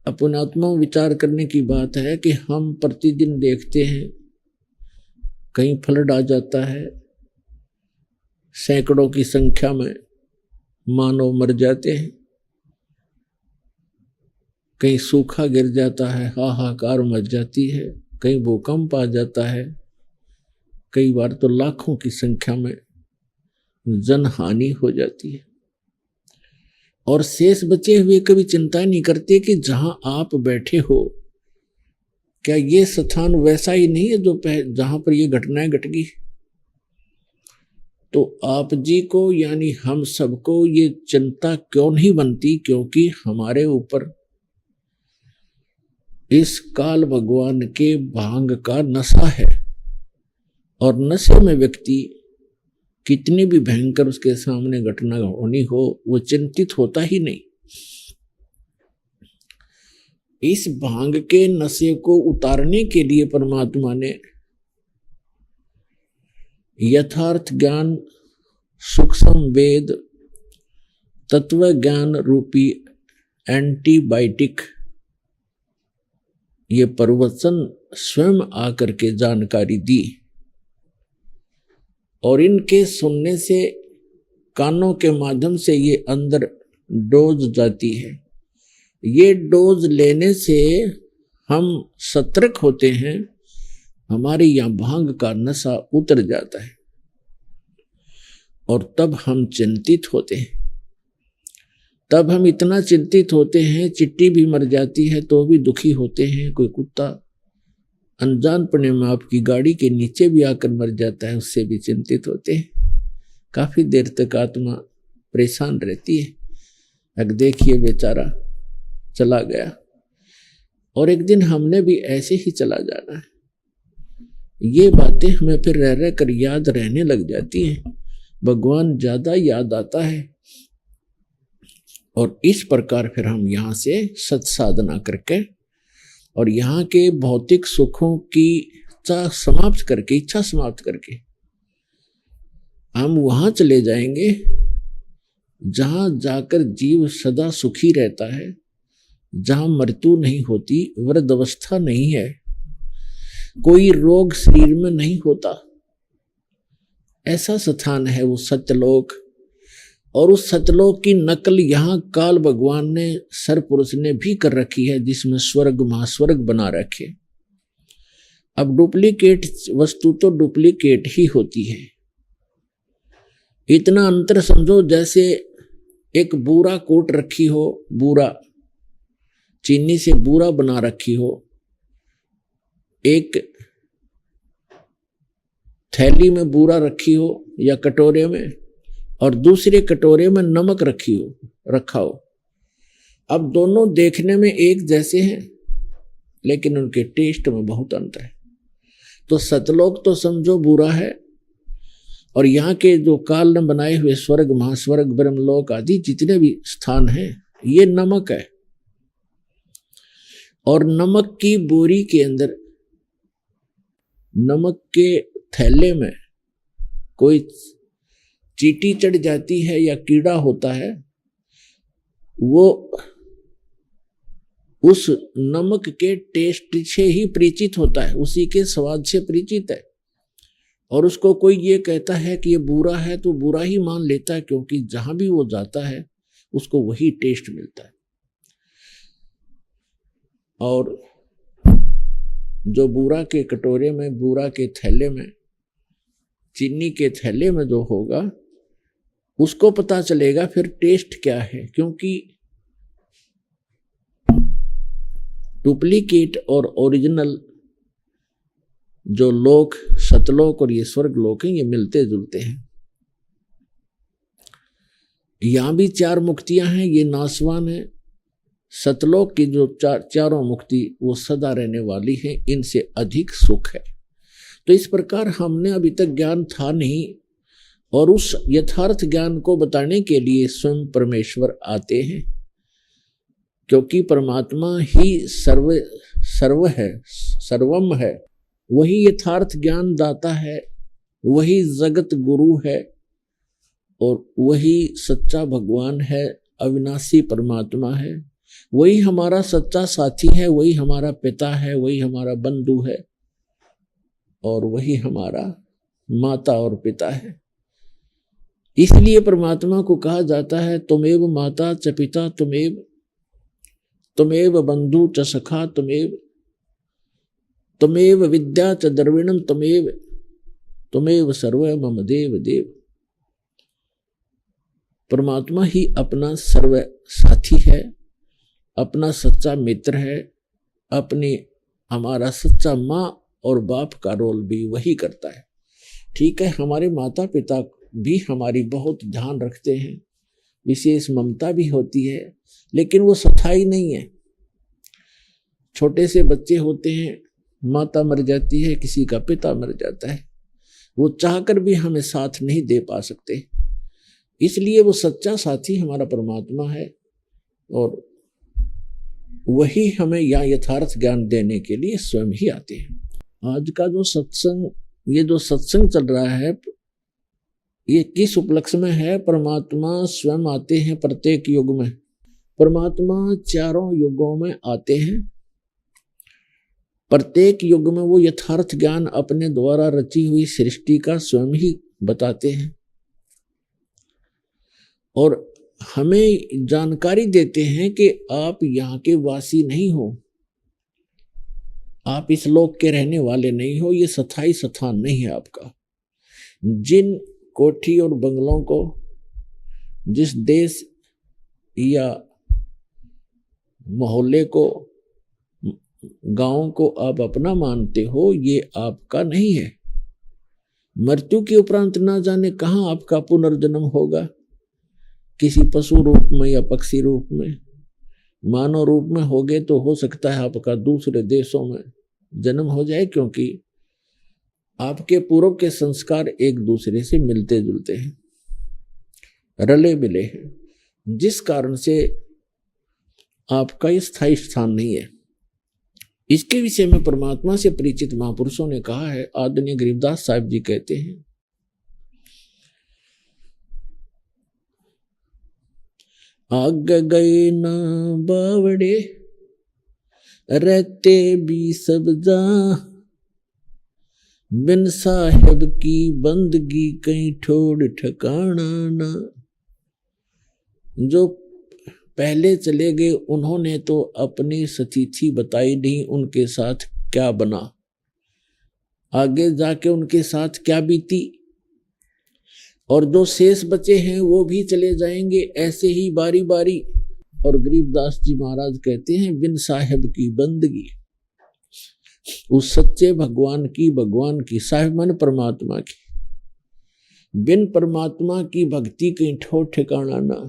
अपनात्मा विचार करने की बात है कि हम प्रतिदिन देखते हैं कहीं फ्लड आ जाता है, सैकड़ों की संख्या में मानव मर जाते हैं, कहीं सूखा गिर जाता है, हाहाकार मच जाती है, कहीं भूकंप आ जाता है, कई बार तो लाखों की संख्या में जनहानि हो जाती है। और शेष बचे हुए कभी चिंता नहीं करते कि जहां आप बैठे हो क्या ये स्थान वैसा ही नहीं है जो जहां पर ये घटनाएं घट गई। तो आप जी को यानी हम सबको ये चिंता क्यों नहीं बनती, क्योंकि हमारे ऊपर इस काल भगवान के भांग का नशा है। और नशे में व्यक्ति कितनी भी भयंकर उसके सामने घटना होनी हो वो चिंतित होता ही नहीं। इस भांग के नशे को उतारने के लिए परमात्मा ने यथार्थ ज्ञान, सूक्ष्म वेद, तत्व ज्ञान रूपी एंटीबायोटिक ये प्रवचन स्वयं आकर के जानकारी दी। और इनके सुनने से, कानों के माध्यम से ये अंदर डोज जाती है। ये डोज लेने से हम सतर्क होते हैं, हमारे यहाँ भांग का नशा उतर जाता है और तब हम चिंतित होते हैं। तब हम इतना चिंतित होते हैं, चिट्टी भी मर जाती है तो भी दुखी होते हैं। कोई कुत्ता अनजानपने में आपकी गाड़ी के नीचे भी आकर मर जाता है, उससे भी चिंतित होते हैं। काफी देर तक आत्मा परेशान रहती है। अब देखिए बेचारा चला गया, और एक दिन हमने भी ऐसे ही चला जाना है। ये बातें हमें फिर रह रह कर याद रहने लग जाती हैं, भगवान ज्यादा याद आता है। और इस प्रकार फिर हम यहाँ से सत्साधना करके और यहाँ के भौतिक सुखों की इच्छा समाप्त करके हम वहां चले जाएंगे जहां जाकर जीव सदा सुखी रहता है, जहां मृत्यु नहीं होती, वृद्धावस्था नहीं है, कोई रोग शरीर में नहीं होता। ऐसा स्थान है वो सत्यलोक। और उस सत्यलोक की नकल यहाँ काल भगवान ने, सरपुरुष ने भी कर रखी है, जिसमें स्वर्ग महास्वर्ग बना रखे। अब डुप्लीकेट वस्तु तो डुप्लीकेट ही होती है। इतना अंतर समझो जैसे एक बूरा कोट रखी हो, बूरा चीनी से बूरा बना रखी हो, एक थैली में बूरा रखी हो या कटोरे में, और दूसरे कटोरे में नमक रखा हो। अब दोनों देखने में एक जैसे हैं लेकिन उनके टेस्ट में बहुत अंतर है। तो सतलोक तो समझो बुरा है, और यहाँ के जो काल ने बनाए हुए स्वर्ग महास्वर्ग ब्रह्मलोक आदि जितने भी स्थान हैं ये नमक है। और नमक की बोरी के अंदर, नमक के थैले में कोई चींटी चढ़ जाती है या कीड़ा होता है, वो उस नमक के टेस्ट से ही परिचित होता है, उसी के स्वाद से परिचित है। और उसको कोई ये कहता है कि ये बुरा है तो बुरा ही मान लेता है, क्योंकि जहां भी वो जाता है उसको वही टेस्ट मिलता है। और जो बूरा के कटोरे में, बूरा के थैले में, चीनी के थैले में जो होगा उसको पता चलेगा फिर टेस्ट क्या है। क्योंकि डुप्लीकेट और ओरिजिनल जो लोक, सतलोक और ये स्वर्ग लोक हैं, ये मिलते जुलते हैं। यहां भी चार मुक्तियां हैं, ये नासवान है। सतलोक की जो चारों मुक्ति वो सदा रहने वाली है, इनसे अधिक सुख है। तो इस प्रकार हमने अभी तक ज्ञान था नहीं, और उस यथार्थ ज्ञान को बताने के लिए स्वयं परमेश्वर आते हैं, क्योंकि परमात्मा ही सर्व है, सर्वम है। वही यथार्थ ज्ञान दाता है, वही जगत गुरु है, और वही सच्चा भगवान है, अविनाशी परमात्मा है। वही हमारा सच्चा साथी है, वही हमारा पिता है, वही हमारा बंधु है, और वही हमारा माता और पिता है। इसलिए परमात्मा को कहा जाता है त्वमेव माता च पिता त्वमेव बंधु च सखा त्वमेव विद्या च द्रविणम त्वमेव सर्व मम देव देव। परमात्मा ही अपना सर्व साथी है, अपना सच्चा मित्र है, अपनी हमारा सच्चा माँ और बाप का रोल भी वही करता है। ठीक है, हमारे माता पिता भी हमारी बहुत ध्यान रखते हैं, विशेष ममता भी होती है, लेकिन वो स्थायी नहीं है। छोटे से बच्चे होते हैं, माता मर जाती है, किसी का पिता मर जाता है, वो चाहकर भी हमें साथ नहीं दे पा सकते। इसलिए वो सच्चा साथी हमारा परमात्मा है, और वही हमें यहाँ यथार्थ ज्ञान देने के लिए स्वयं ही आते हैं। आज का जो सत्संग, ये जो सत्संग चल रहा है, ये किस उपलक्ष्य में है? परमात्मा स्वयं आते हैं प्रत्येक युग में। परमात्मा चारों युगों में आते हैं। प्रत्येक युग में वो यथार्थ ज्ञान अपने द्वारा रची हुई सृष्टि का स्वयं ही बताते हैं, और हमें जानकारी देते हैं कि आप यहाँ के वासी नहीं हो, आप इस लोक के रहने वाले नहीं हो, ये स्थायी स्थान नहीं है आपका। जिन कोठी और बंगलों को, जिस देश या मोहल्ले को, गांव को आप अपना मानते हो, ये आपका नहीं है। मृत्यु के उपरांत ना जाने कहाँ आपका पुनर्जन्म होगा, किसी पशु रूप में या पक्षी रूप में, मानव रूप में होगे तो हो सकता है आपका दूसरे देशों में जन्म हो जाए, क्योंकि आपके पूर्व के संस्कार एक दूसरे से मिलते जुलते हैं, रले मिले हैं, जिस कारण से आपका स्थायी स्थान नहीं है। इसके विषय में परमात्मा से परिचित महापुरुषों ने कहा है। आदरणीय गरीबदास साहिब जी कहते हैं, आग गए ना बावड़े रहते भी सब जा, बिन साहेब की बंदगी कहीं ठोड़ ठिकाना ना। जो पहले चले गए उन्होंने तो अपनी स्थिति बताई नहीं, उनके साथ क्या बना, आगे जाके उनके साथ क्या बीती, और जो शेष बचे हैं वो भी चले जाएंगे ऐसे ही बारी बारी। और गरीबदास जी महाराज कहते हैं, बिन साहेब की बंदगी, उस सच्चे भगवान की, साहिब मन परमात्मा की, बिन परमात्मा की भक्ति कहीं ठोर ठिकाना ना।